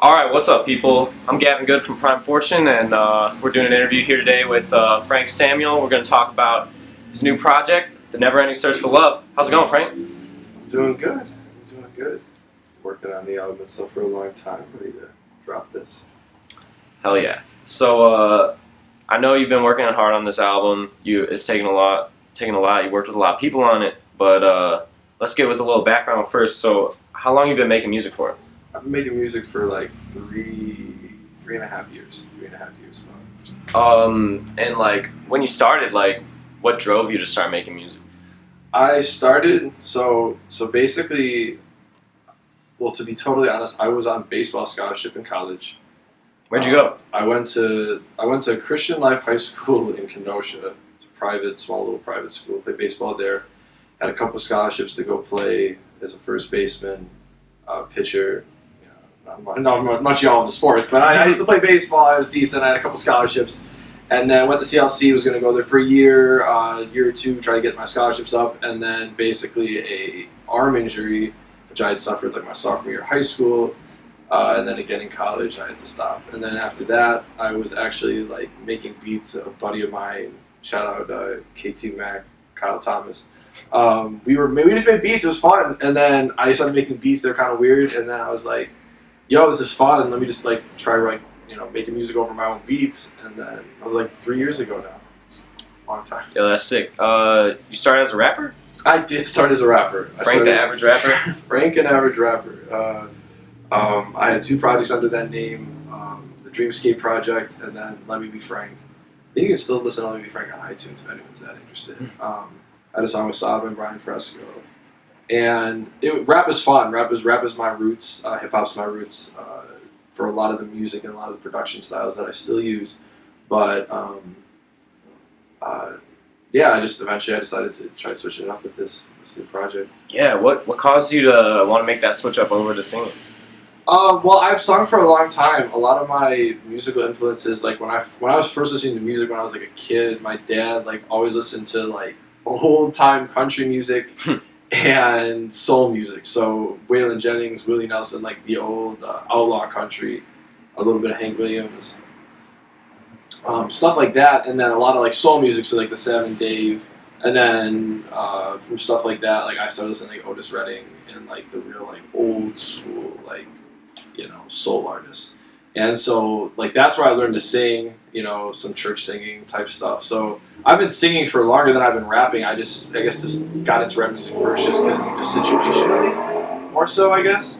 All right, what's up, people? I'm Gavin Good from Prime Fortune, and we're doing an interview here today with Frank Samuel. We're going to talk about his new project, The Never Ending Search for Love. How's it going, Frank? I'm doing good. Working on the album and stuff for a long time. Ready to drop this. Hell yeah! So I know you've been working hard on this album. It's taken a lot. You worked with a lot of people on it, but let's get with a little background first. So, how long have you been making music for? I've been making music for like three and a half years. 3.5 years about. And like when you started, like what drove you to start making music? I started so basically. Well, to be totally honest, I was on baseball scholarship in college. Where'd you go? I went to Christian Life High School in Kenosha. It's a small little private school. Played baseball there. Had a couple scholarships to go play as a first baseman, pitcher. Not much y'all in the sports, but I used to play baseball. I was decent. I had a couple scholarships, and then went to CLC. Was going to go there for a year or two, try to get my scholarships up, and then basically a arm injury, which I had suffered like my sophomore year of high school, and then again in college I had to stop. And then after that, I was actually like making beats. A buddy of mine, shout out KT Mac, Kyle Thomas. We just made beats. It was fun, and then I started making beats. They're kind of weird, and then I was like, "Yo, this is fun. Let me just like try making music over my own beats." And then I was like 3 years ago now. It's a long time. Yeah, that's sick. You started as a rapper? I did start as a rapper. Frank the Average Rapper? Frank and Average Rapper. I had 2 projects under that name, the Dreamscape Project and then Let Me Be Frank. I think you can still listen to Let Me Be Frank on iTunes if anyone's that interested. I had a song with Saba and Brian Fresco. And rap is fun. Rap is my roots. Hip-hop's my roots for a lot of the music and a lot of the production styles that I still use. But yeah, I decided to try switching it up with this new project. Yeah, what caused you to want to make that switch up over to singing? Well, I've sung for a long time. A lot of my musical influences, like when I was first listening to music when I was like a kid, my dad like always listened to like old time country music and soul music. So Waylon Jennings, Willie Nelson, like the old outlaw country, a little bit of Hank Williams. Stuff like that, and then a lot of like soul music, so like the Sam Dave, and then from stuff like that, like I started listening to like Otis Redding and like the real like old school like soul artists, and so like that's where I learned to sing, some church singing type stuff. So I've been singing for longer than I've been rapping. I guess just got into rap music first just situationally, more so I guess.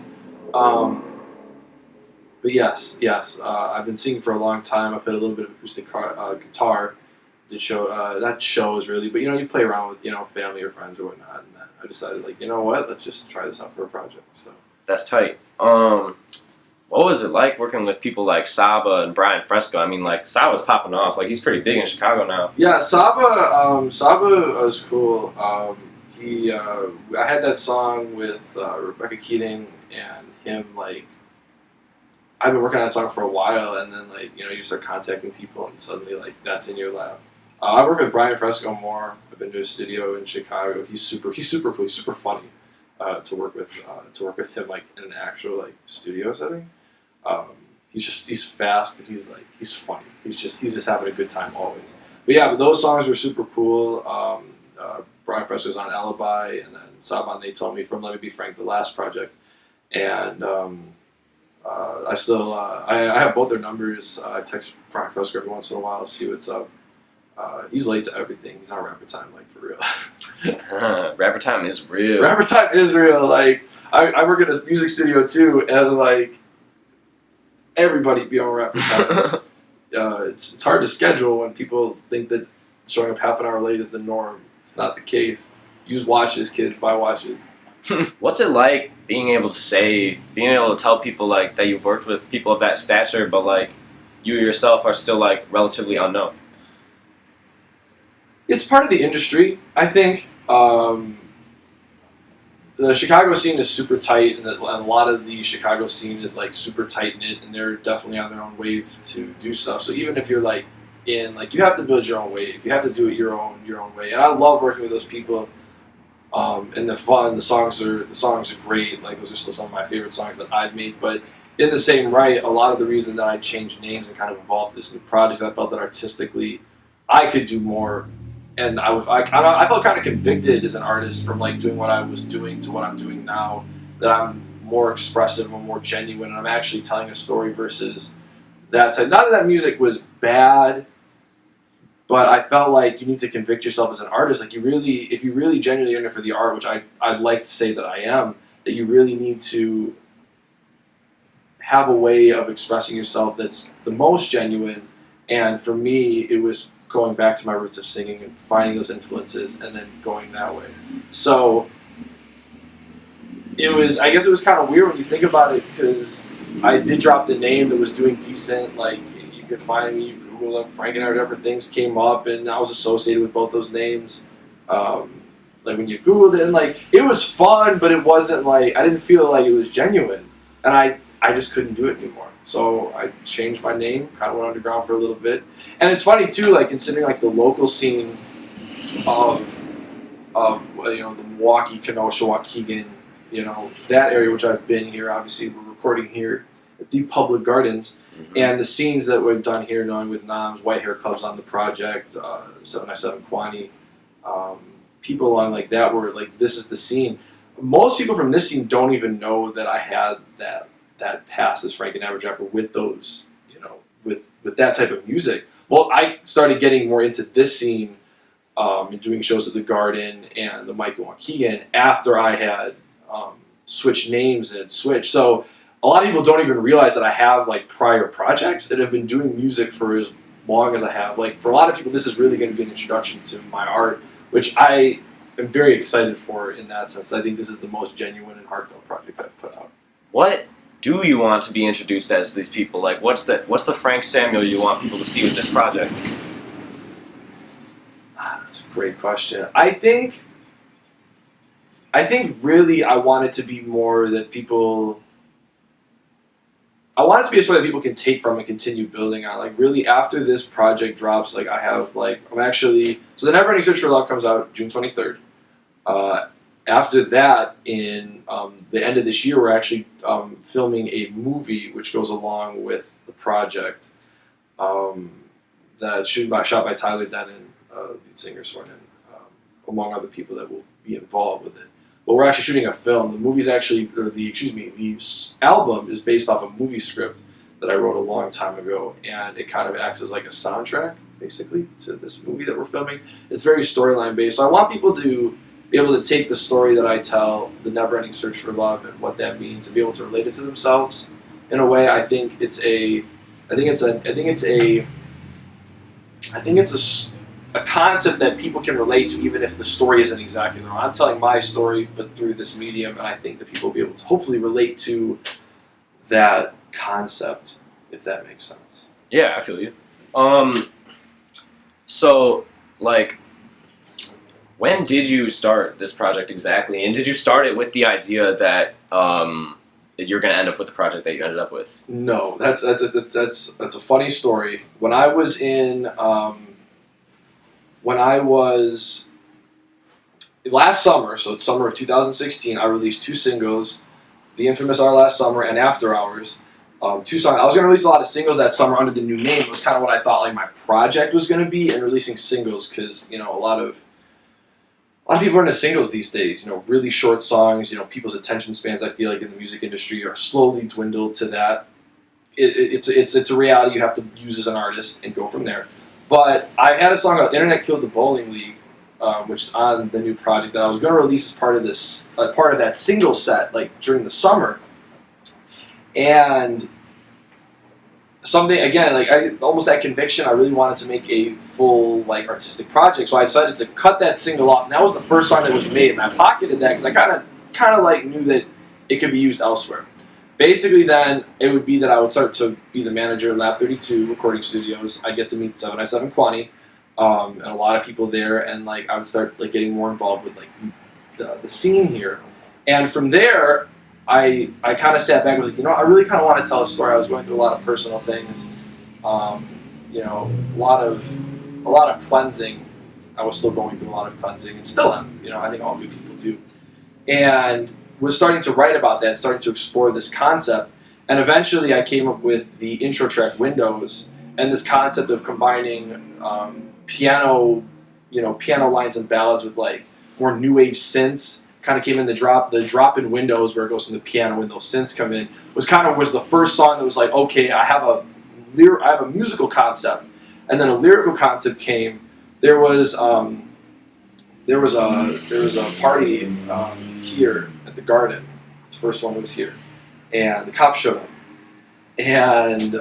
But yes, I've been singing for a long time. I played a little bit of acoustic guitar. Not shows really, but you play around with family or friends or whatnot. And then I decided like, what, let's just try this out for a project. So that's tight. What was it like working with people like Saba and Brian Fresco? I mean, like Saba's popping off. Like he's pretty big in Chicago now. Yeah, Saba was cool. I had that song with Rebecca Keating and him like. I've been working on that song for a while, and then like you start contacting people, and suddenly like that's in your lap. I work with Brian Fresco more. I've been to his studio in Chicago. He's super cool. He's super funny to work with him like in an actual like studio setting. He's fast and he's funny. He's just having a good time always. But those songs were super cool. Brian Fresco's on Alibi, and then Saban They Told Me from Let Me Be Frank, the last project, and. I have both their numbers. I text Brian Fresco every once in a while to see what's up. He's late to everything. He's on Rapper Time, like, for real. Rapper Time is real. Rapper Time is real. Like, I work in a music studio, too, and, like, everybody be on Rapper Time. It's hard to schedule when people think that showing up half an hour late is the norm. It's not the case. Use watches, kids. Buy watches. What's it like being able to tell people like that you've worked with people of that stature, but like you yourself are still like relatively unknown? It's part of the industry, I think. The Chicago scene is super tight, and a lot of the Chicago scene is like super tight knit, and they're definitely on their own wave to do stuff. So even if you're like you have to build your own wave. You have to do it your own way. And I love working with those people. And they're fun. The songs are great. Like those are still some of my favorite songs that I've made. But in the same right, a lot of the reason that I changed names and kind of evolved to this new project is I felt that artistically I could do more. And I felt kind of convicted as an artist from like doing what I was doing to what I'm doing now, that I'm more expressive and more genuine, and I'm actually telling a story versus that type. Not that that music was bad, but I felt like you need to convict yourself as an artist. Like if you really genuinely in it for the art, which I'd like to say that I am, that you really need to have a way of expressing yourself that's the most genuine. And for me, it was going back to my roots of singing and finding those influences and then going that way. So I guess it was kind of weird when you think about it, because I did drop the name that was doing decent. Like, you could find me, you Google up Frank and whatever, things came up, and I was associated with both those names. Like when you Googled it, and like it was fun, but it wasn't like, I didn't feel like it was genuine, and I just couldn't do it anymore. So I changed my name, kind of went underground for a little bit, and it's funny too, like considering like the local scene of the Milwaukee, Kenosha, Waukegan, that area, which I've been here. Obviously, we're recording here at the Public Gardens, and the scenes that we've done here, knowing with Noms, White Hair Clubs on the project, 797 Quani, people on like that were like, this is the scene. Most people from this scene don't even know that I had that past as Frank and Average Rapper with those, with that type of music. Well, I started getting more into this scene and doing shows at the Garden and the Mike and Waukegan after I had switched names and switched. So a lot of people don't even realize that I have like prior projects that have been doing music for as long as I have. Like for a lot of people, this is really going to be an introduction to my art, which I am very excited for in that sense. I think this is the most genuine and heartfelt project I've put out. What do you want to be introduced as to these people? Like, what's the Frank Samuel you want people to see with this project? That's a great question. I think really I want it to be more that people. I want it to be a story that people can take from and continue building on. Like really, after this project drops, like I have like I'm actually so the Never Ending Search for Love comes out June 23rd. After that, in the end of this year, we're actually filming a movie which goes along with the project. That's shot by Tyler Denon, lead singer Sornin, among other people that will be involved with it. But we're actually shooting a film. The movie's actually, the album is based off a movie script that I wrote a long time ago, and it kind of acts as like a soundtrack, basically, to this movie that we're filming. It's very storyline based, so I want people to be able to take the story that I tell, the never-ending search for love, and what that means, and be able to relate it to themselves in a way. I think it's a concept that people can relate to, even if the story isn't exactly their own. I'm telling my story, but through this medium, and I think that people will be able to hopefully relate to that concept, if that makes sense. Yeah, I feel you. So, like, when did you start this project exactly? And did you start it with the idea that you're going to end up with the project that you ended up with? No, that's a funny story. When I was last summer, so it's summer of 2016, I released 2 singles, the infamous Our Last Summer and After Hours. 2 songs. I was going to release a lot of singles that summer under the new name. It was kind of what I thought like my project was going to be, and releasing singles because a lot of people are into singles these days. Really short songs. People's attention spans, I feel like, in the music industry are slowly dwindled to that. It's a reality you have to use as an artist and go from there. But I had a song called "Internet Killed the Bowling League," which is on the new project that I was going to release as part of that single set, like during the summer. And someday, again, like I almost had conviction, I really wanted to make a full like artistic project, so I decided to cut that single off. And that was the first song that was made, and I pocketed that because I kind of like knew that it could be used elsewhere. Basically, then it would be that I would start to be the manager at Lab 32 Recording Studios. I'd get to meet 797 Quani and a lot of people there, and like I would start like getting more involved with like the scene here. And from there, I kind of sat back and was like, I really kind of want to tell a story. I was going through a lot of personal things, a lot of cleansing. I was still going through a lot of cleansing, and still am. I think all good people do. And was starting to write about that, starting to explore this concept. And eventually I came up with the intro track Windows and this concept of combining piano lines and ballads with like more new age synths. Kind of came in the drop in Windows where it goes from the piano when those synths come in was the first song that was like, okay, I have a musical concept, and then a lyrical concept came. There was a party here at the Garden. The first one was here, and the cops showed up, and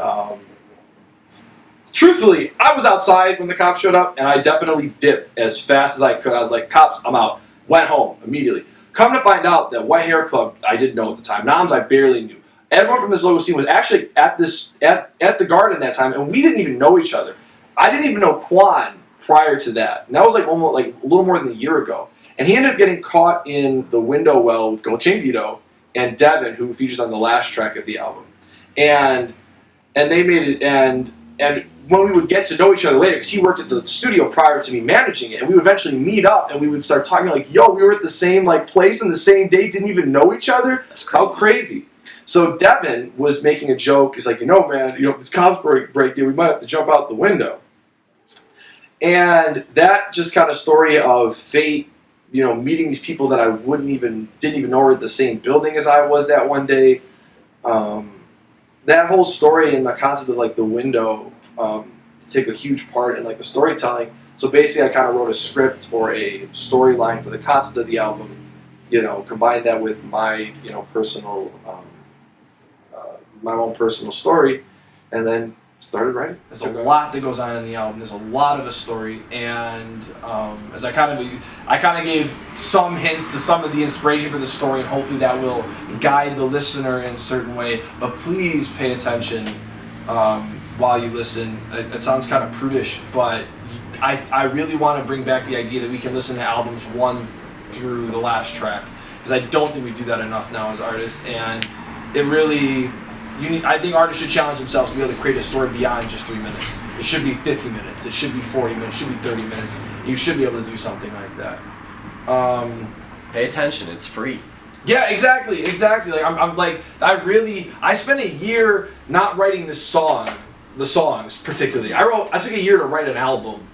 truthfully, I was outside when the cops showed up, and I definitely dipped as fast as I could. I was like, cops, I'm out. Went home immediately. Come to find out that White Hair Club, I didn't know at the time. Noms, I barely knew. Everyone from this local scene was actually at the Garden that time, and we didn't even know each other. I didn't even know Quan prior to that. And that was like almost like a little more than a year ago. And he ended up getting caught in the window well with Golchinguito and Devin, who features on the last track of the album. And they made it, and when we would get to know each other later, because he worked at the studio prior to me managing it, and we would eventually meet up, and we would start talking like, yo, we were at the same like place on the same day, didn't even know each other. That's crazy. How crazy. So Devin was making a joke. He's like, man, this cops break deal, we might have to jump out the window. And that just kind of story of fate, meeting these people that I didn't even know were at the same building as I was that one day. That whole story and the concept of like the window take a huge part in like the storytelling. So basically, I kind of wrote a script or a storyline for the concept of the album. Combined that with my personal, my own personal story, and then started writing. There's a lot that goes on in the album. There's a lot of a story, and as I kind of gave some hints to some of the inspiration for the story, and hopefully that will guide the listener in a certain way. But please pay attention while you listen. It sounds kind of prudish, but I really want to bring back the idea that we can listen to albums one through the last track, because I don't think we do that enough now as artists, and it really. I think artists should challenge themselves to be able to create a story beyond just 3 minutes. It should be 50 minutes. It should be 40 minutes. It should be 30 minutes. You should be able to do something like that. Pay attention. It's free. Yeah, exactly. Like I spent a year not writing the songs particularly. I took a year to write an album.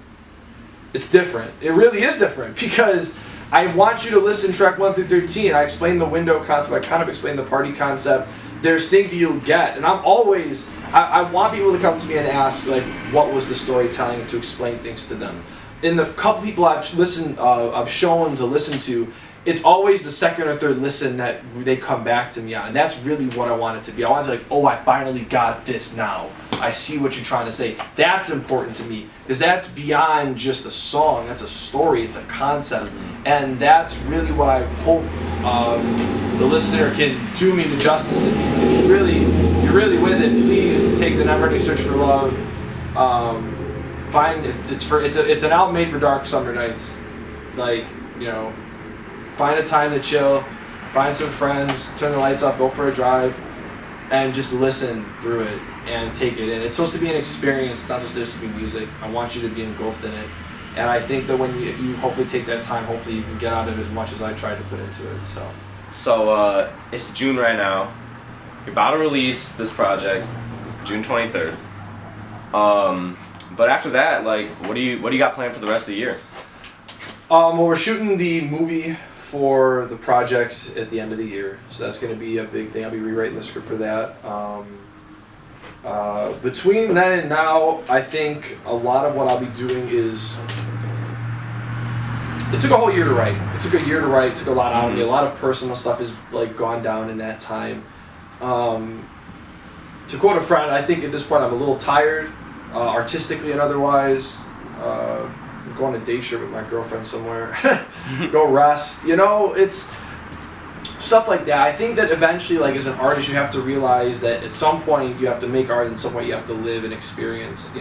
It's different. It really is different because I want you to listen to track 1 through 13. I explained the window concept. I kind of explained the party concept. There's things that you'll get, and I want people to come to me and ask, like, what was the storytelling, and to explain things to them. In the couple people I've shown to listen to, it's always the second or third listen that they come back to me on, and that's really what I want it to be. I want it to be like, oh, I finally got this now. I see what you're trying to say. That's important to me, because that's beyond just a song. That's a story. It's a concept, and that's really what I hope the listener can do me the justice. If you're really with it, please take the Never Ending Search for Love. It's an album made for dark summer nights. Find a time to chill, find some friends, turn the lights off, go for a drive, and just listen through it and take it in. It's supposed to be an experience. It's not supposed to be music. I want you to be engulfed in it. And I think that if you hopefully take that time, hopefully you can get out of it as much as I tried to put into it. So it's June right now. You're about to release this project, June 23rd. But after that, like, what do you got planned for the rest of the year? Well, we're shooting the movie for the project at the end of the year, so that's going to be a big thing. I'll be rewriting the script for that. Between then and now, I think a lot of what I'll be doing is. It took a whole year to write. It took a lot out of me. A lot of personal stuff has gone down in that time. To quote a friend, I think at this point I'm a little tired, artistically and otherwise. I'm going on a date trip with my girlfriend somewhere. Go rest. It's stuff like that. I think that eventually, as an artist, you have to realize that at some point you have to make art, and at some point you have to live and experience.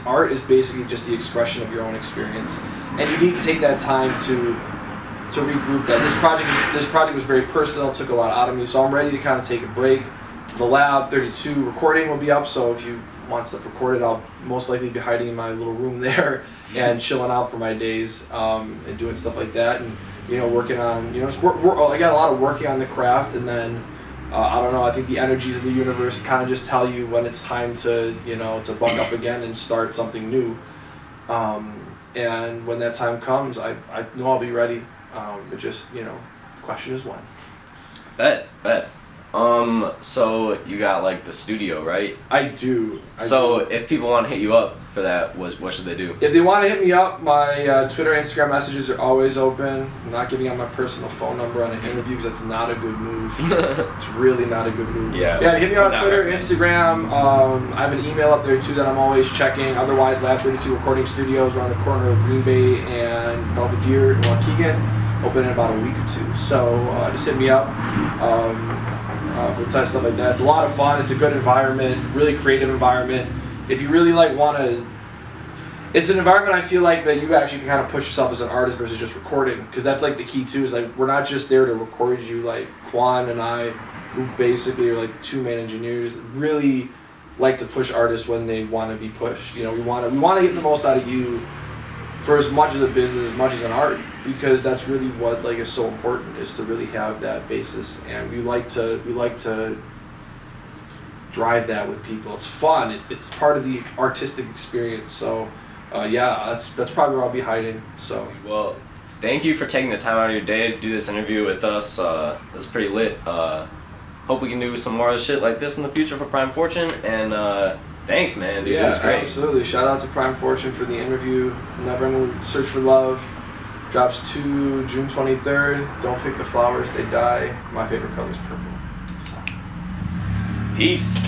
Art is basically just the expression of your own experience, and you need to take that time to regroup that. This project was very personal. It took a lot out of me, so I'm ready to kind of take a break. The Lab 32 recording will be up, so if you want stuff recorded, I'll most likely be hiding in my little room there and chilling out for my days and doing stuff like that, and working on I got a lot of working on the craft, and then I don't know. I think the energies of the universe kind of just tell you when it's time to, to buck up again and start something new. And when that time comes, I know I'll be ready. It just, the question is when. Bet. So you got like the studio, right? I do. If people want to hit you up for that, what should they do? If they want to hit me up, my Twitter, Instagram messages are always open. I'm not giving out my personal phone number on an interview because that's not a good move. It's really not a good move. Yeah. Hit me up on Twitter, Instagram. I have an email up there too that I'm always checking. Otherwise, Lab 32 Recording Studios around the corner of Green Bay and Belvedere in Waukegan. Open in about a week or two. So just hit me up. For the type of stuff like that. It's a lot of fun. It's a good environment, really creative environment. If you really want to, it's an environment I feel like that you actually can kind of push yourself as an artist versus just recording, because that's like the key too. Is like we're not just there to record you. Like Quan and I, who basically are like the two main engineers, really like to push artists when they want to be pushed. We want to get the most out of you for as much as a business, as much as an art, because that's really what is so important, is to really have that basis, and we like to drive that with people. It's fun. It's part of the artistic experience. So that's probably where I'll be hiding. So thank you for taking the time out of your day to do this interview with us. It's pretty lit. Hope we can do some more shit like this in the future for Prime Fortune, and thanks, man, dude. It was great. Absolutely. Shout out to Prime Fortune for the interview. Never Ending Search for Love drops June 23rd. Don't pick the flowers, they die. My favorite color is purple. So. Peace.